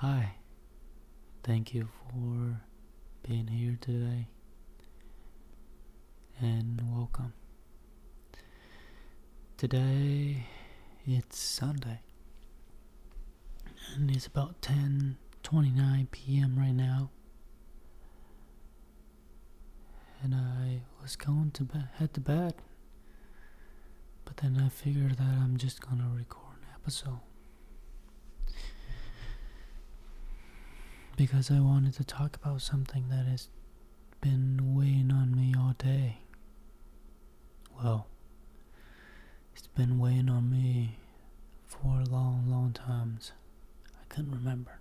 Hi, thank you for being here today and welcome. Today it's Sunday and it's about 10:29 p.m. right now, and I was going to head to bed, but then I figured that I'm just gonna record an episode because I wanted to talk about something that has been weighing on me all day. Well, it's been weighing on me for a long time. I couldn't remember.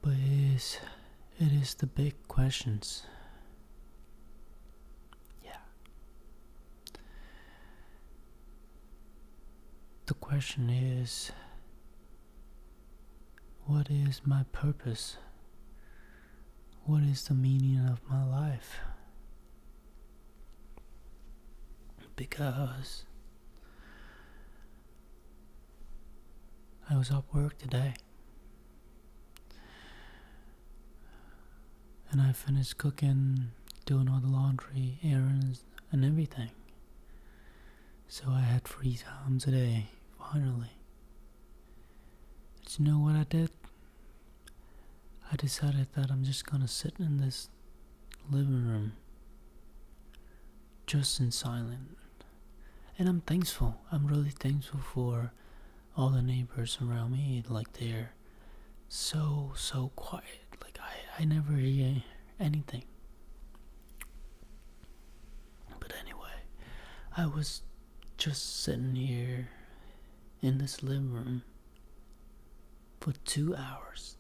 But it is the big questions. Yeah. The question is, what is my purpose? What is the meaning of my life? Because I was at work today and I finished cooking, doing all the laundry, errands, and everything. So I had free time today, finally. But you know what I did? I decided that I'm just gonna sit in this living room, just in silence. And I'm thankful. I'm really thankful for all the neighbors around me. Like, they're so quiet. Like, I never hear anything. But anyway, I was just sitting here in this living room for 2 hours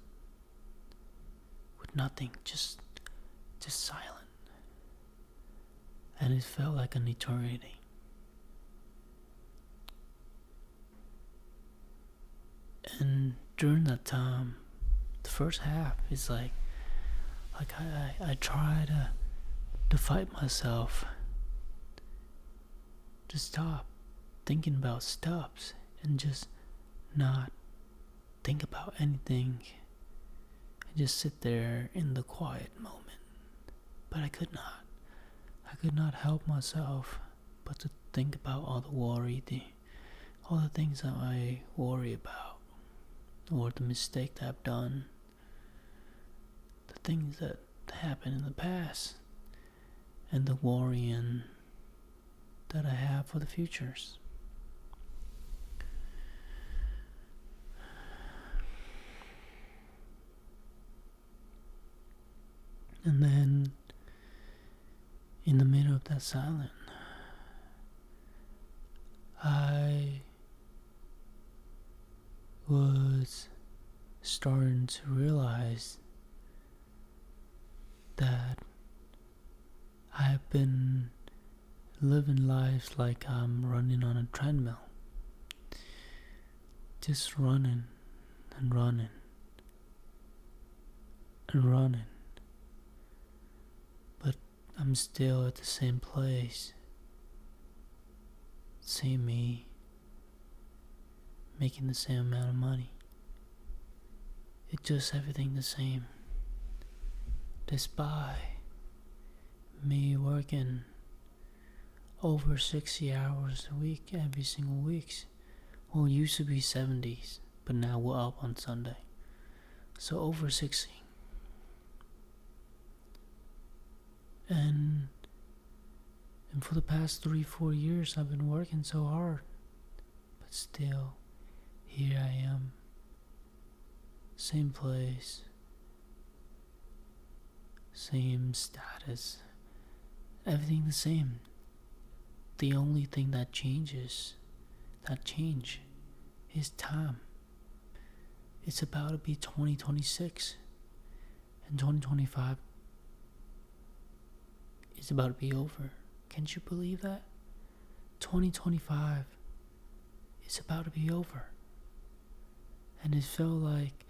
with nothing, just silent. And it felt like an eternity. And during that time, the first half is like I try to fight myself to stop thinking about stuff and just not think about anything and just sit there in the quiet moment. But I could not help myself but to think about all the worry, all the things that I worry about, or the mistake that I've done, the things that happened in the past, and the worrying that I have for the futures. And then, in the middle of that silence, I was starting to realize that I've been living life like I'm running on a treadmill. Just running and running and running. But I'm still at the same place. Same me. Making the same amount of money. It's just everything the same. Despite me working over 60 hours a week every single week. Well, it used to be 70s, but now we're up on Sunday. So over 60. And for the past 3-4 years I've been working so hard. But still, here I am. Same place. Same status. Everything the same. The only thing that change is time. It's about to be 2026. And 2025 is about to be over. Can't you believe that? 2025 is about to be over. And it felt like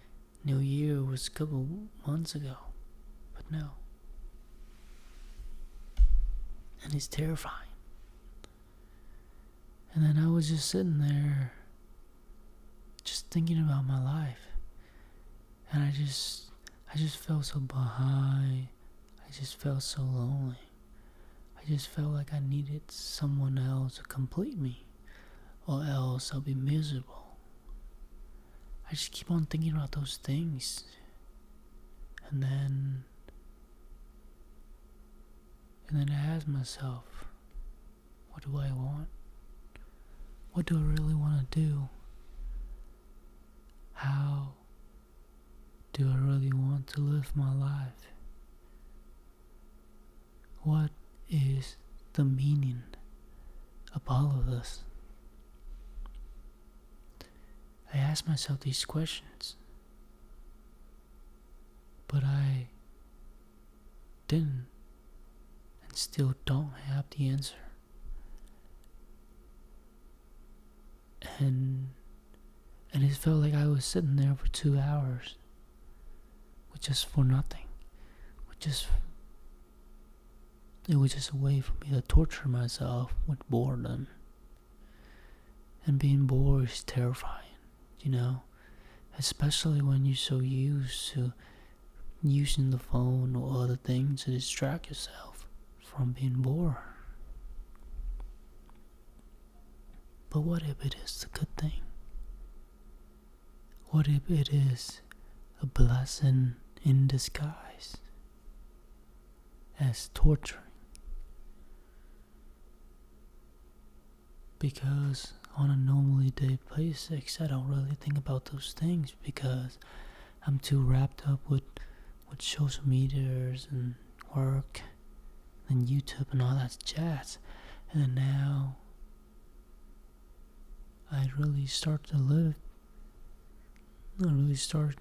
New Year was a couple months ago. But no. And it's terrifying. And then I was just sitting there, just thinking about my life, and I just felt so behind. I just felt so lonely. I just felt like I needed someone else to complete me, or else I'll be miserable. I just keep on thinking about those things, and then I ask myself, what do I want? What do I really want to do? How do I really want to live my life? What is the meaning of all of this? I ask myself these questions, but I didn't and still don't have the answer. And it felt like I was sitting there for 2 hours with just for nothing. It was just a way for me to torture myself with boredom. And being bored is terrifying, you know? Especially when you're so used to using the phone or other things to distract yourself from being bored. But what if it is a good thing? What if it is a blessing in disguise as torturing? Because on a normally day basis, I don't really think about those things because I'm too wrapped up with social medias and work and YouTube and all that jazz. And then now I really start to live. I really starting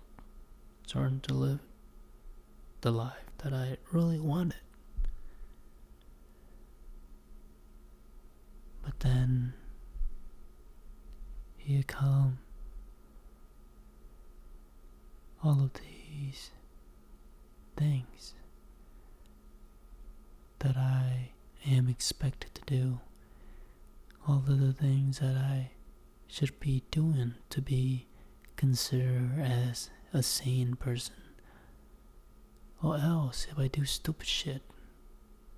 to live the life that I really wanted. But then here come all of these things that I am expected to do. All of the things that I should be doing to be considered as a sane person. Or else, if I do stupid shit,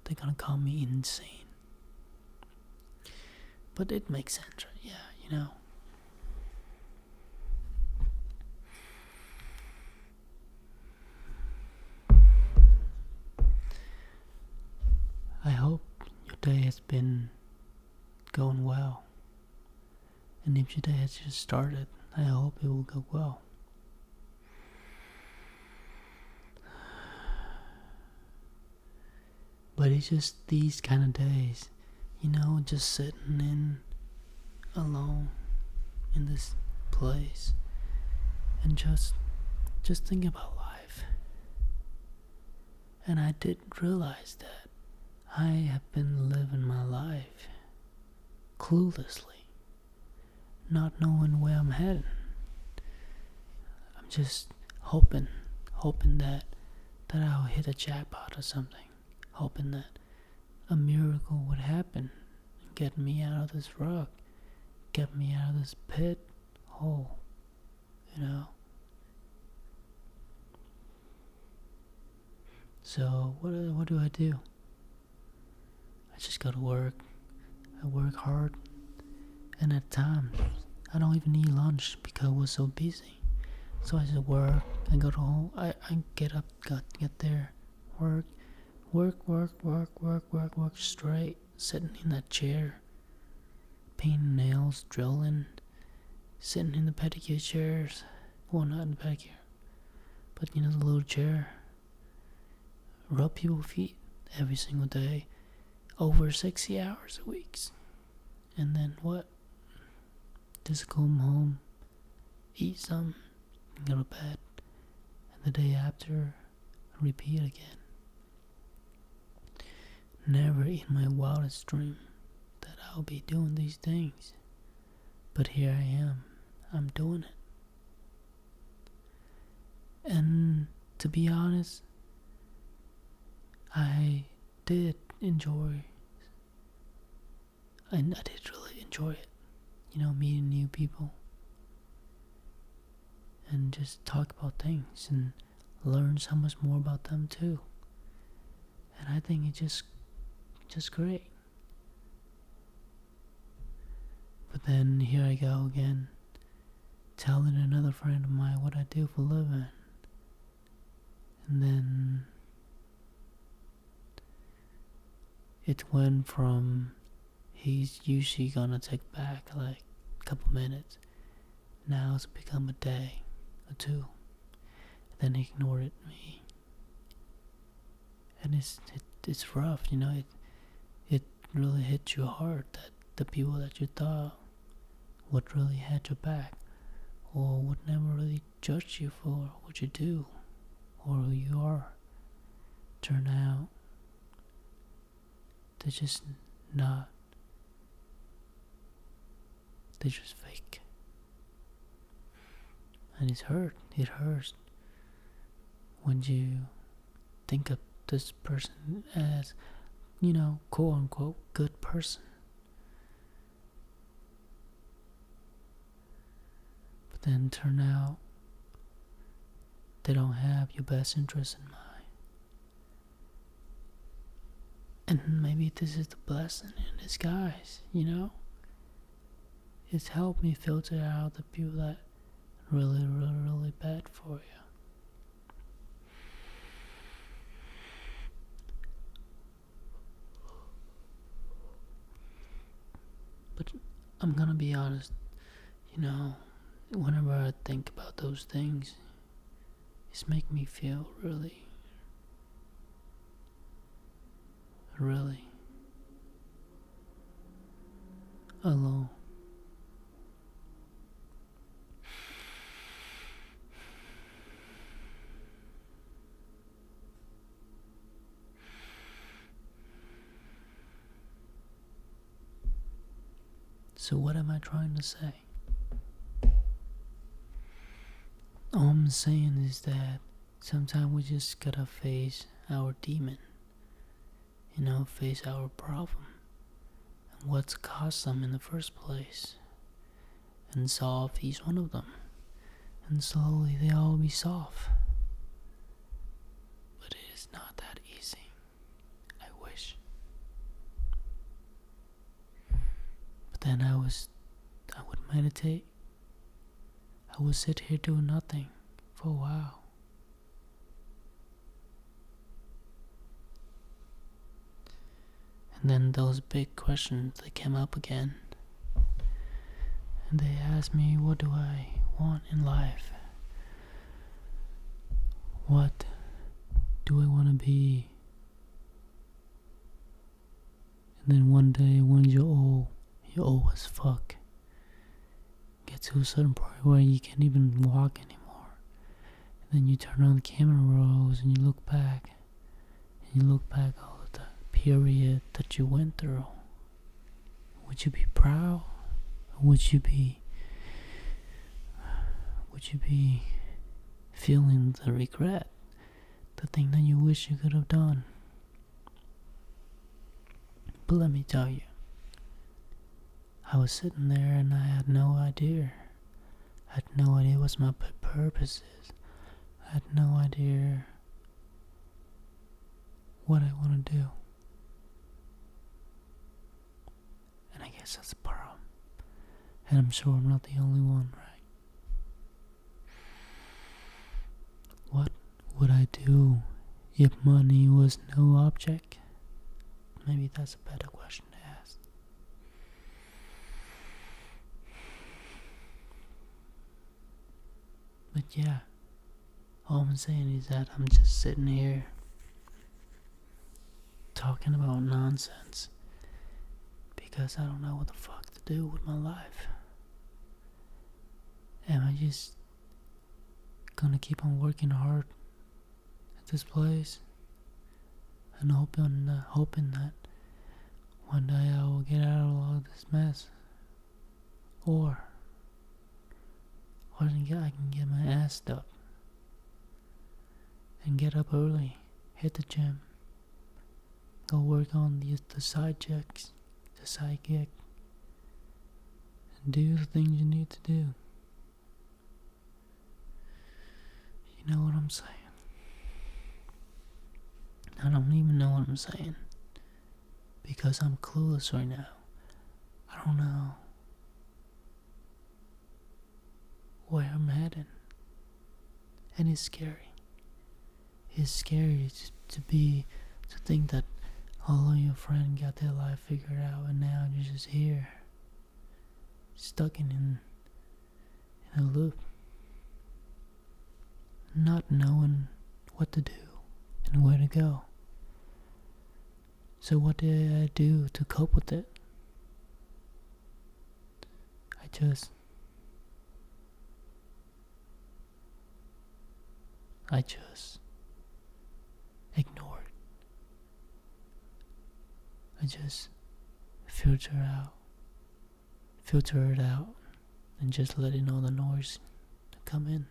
they're gonna call me insane. But it makes sense, right? Yeah, you know. I hope your day has been going well. And if your day has just started, I hope it will go well. But it's just these kind of days, you know, just sitting in alone in this place and just thinking about life. And I didn't realize that I have been living my life cluelessly, not knowing where I'm heading. I'm just hoping that I'll hit a jackpot or something. Hoping that a miracle would happen and get me out of this rug, get me out of this pit hole, you know. So what do I do? I just go to work. I work hard, and at times I don't even eat lunch because I was so busy. So I just work and go to home. I get up, get there, work straight, sitting in that chair, painting nails, drilling, sitting in the pedicure chairs. Well, not in the pedicure, but you know, the little chair. Rub people's feet every single day, over 60 hours a week. And then what? Just come home, eat some, and go to bed. And the day after, repeat again. Never in my wildest dream that I'll be doing these things. But here I am. I'm doing it. And to be honest, I did enjoy, and I did really enjoy it. You know, meeting new people. and just talk about things and learn so much more about them too. And I think it's just great. But then here I go again, telling another friend of mine what I do for a living. And then it went from he's usually gonna take back like a couple minutes. Now it's become a day or two. And then he ignored me. And it's rough, you know, it really hits you hard that the people that you thought would really had your back or would never really judge you for what you do or who you are turn out they're just not, they're just fake. And it hurts when you think of this person as, you know, quote unquote good person. But then turn out they don't have your best interest in mind. And maybe this is the blessing in disguise, you know? It's helped me filter out the people that are really bad for you. But I'm gonna be honest, you know, whenever I think about those things, it's making me feel really alone. So what am I trying to say? All I'm saying is that sometimes we just gotta face our demon, you know, face our problem and what's caused them in the first place, and solve each one of them, and slowly they all be solved. But it is not that easy. I wish. But then I would meditate. I would sit here doing nothing for a while. And then those big questions, they came up again. And they asked me, what do I want in life? What do I want to be? And then one day, when you're old as fuck, get to a certain point where you can't even walk anymore. And then you turn on the camera rolls and you look back. And you look back all the period that you went through. Would you be proud? Or would you be feeling the regret? The thing that you wish you could have done? But let me tell you, I was sitting there and I had no idea. I had no idea what my purpose is. I had no idea what I want to do. And I guess that's a problem. And I'm sure I'm not the only one, right? What would I do if money was no object? Maybe that's a better question to ask. But yeah, all I'm saying is that I'm just sitting here talking about nonsense because I don't know what the fuck to do with my life. Am I just gonna keep on working hard at this place and hoping that one day I will get out of all this mess, or I can get my ass up and get up early, hit the gym, go work on the side checks, the side gig, and do the things you need to do. saying. I don't even know what I'm saying. Because I'm clueless right now. I don't know where I'm heading. And it's scary. It's scary to think that all of your friends got their life figured out and now you're just here. Stuck in a loop. Not knowing what to do and where to go. So what did I do to cope with it? I just ignored. I just filter it out and just letting all the noise come in.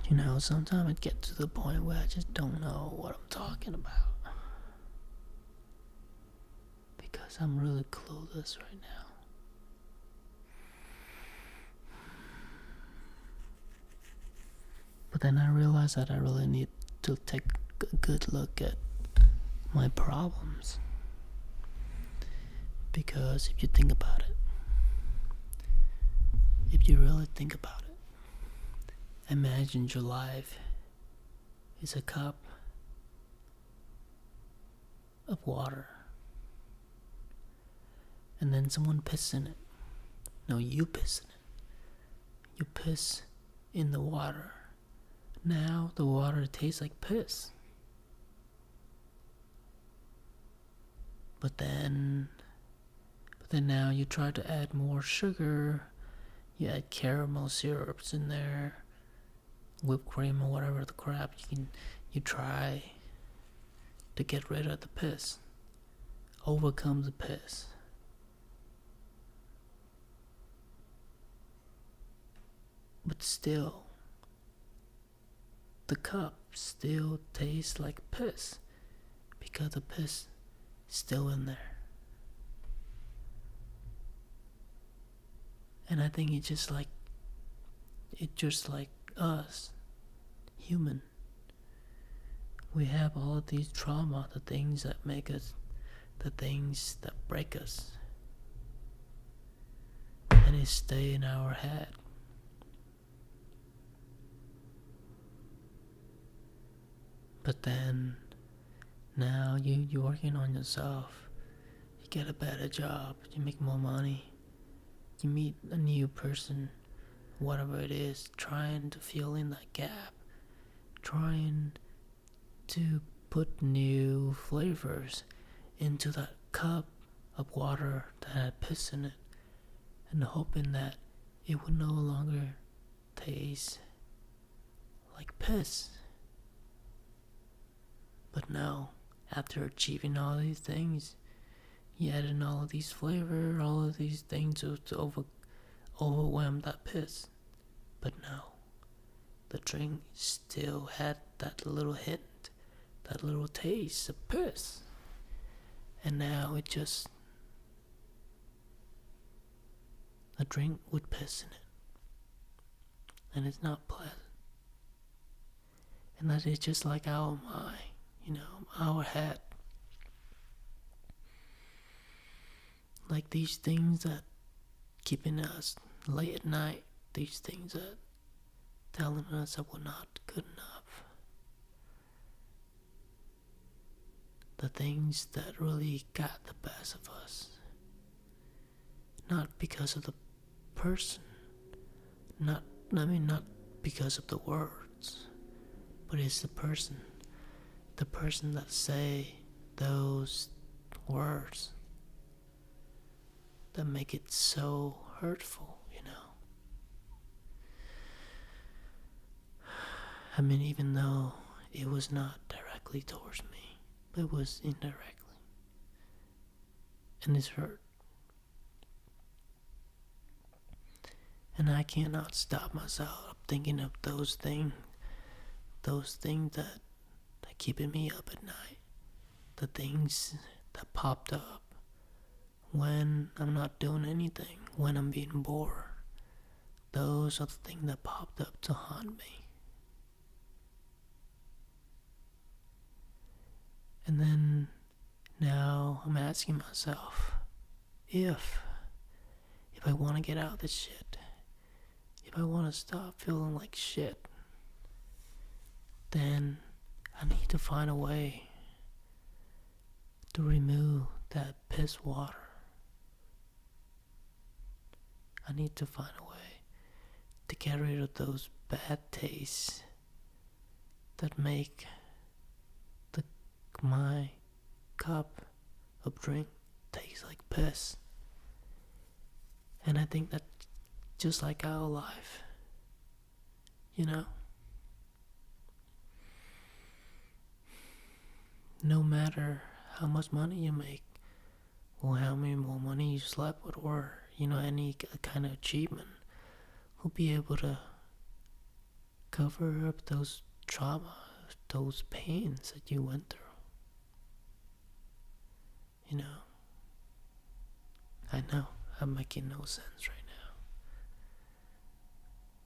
You know, sometimes it gets to the point where I just don't know what I'm talking about. Because I'm really clueless right now. But then I realized that I really need to take a good look at my problems. Because if you think about it, if you really think about it, imagine your life is a cup of water. And then someone pisses in it. No, you piss in it. You piss in the water. Now the water tastes like piss. But then now you try to add more sugar. You add caramel syrups in there, whipped cream or whatever the crap you try to get rid of the piss. Overcome the piss. But still, the cup still tastes like piss because the piss is still in there. And I think it's just like us, human. We have all of these trauma, the things that make us, the things that break us. And it stay in our head. But then, now you're working on yourself. You get a better job. You make more money. You meet a new person. Whatever it is. Trying to fill in that gap. Trying to put new flavors into that cup of water that had piss in it. And hoping that it would no longer taste like piss. But no, after achieving all these things, you add in all of these flavor, all of these things to overwhelm that piss. But no, the drink still had that little hint, that little taste of piss. And now it just a drink with piss in it. And it's not pleasant. And that is just like our mind. Our head. Like these things that keeping us late at night. These things that telling us that we're not good enough. The things that really got the best of us. Not because of the person. Not because of the words. But it's the person. The person that say those words that make it so hurtful, I mean, even though it was not directly towards me, it was indirectly. And it's hurt. And I cannot stop myself thinking of those things that keeping me up at night. The things that popped up when I'm not doing anything, when I'm being bored. Those are the things that popped up to haunt me. And then now I'm asking myself, if I want to get out of this shit, if I want to stop feeling like shit, then I need to find a way to remove that piss water. I need to find a way to get rid of those bad tastes that make my cup of drink taste like piss. And I think that just like our life, you know, no matter how much money you make or how many more money you slept with, or any kind of achievement, will be able to cover up those traumas, those pains that you went through. I know I'm making no sense right now,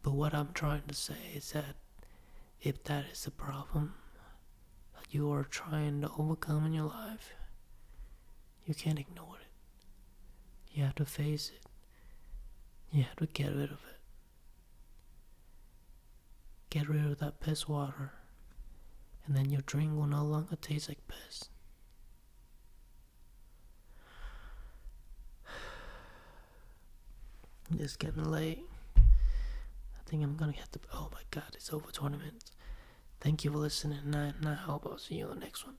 but what I'm trying to say is that if that is the problem that you are trying to overcome in your life, you can't ignore it. You have to face it. You have to get rid of it. Get rid of that piss water, and then your drink will no longer taste like piss. It's getting late. I think I'm gonna have to. Oh my god, it's over 20 minutes. Thank you for listening, and I hope I'll see you in the next one.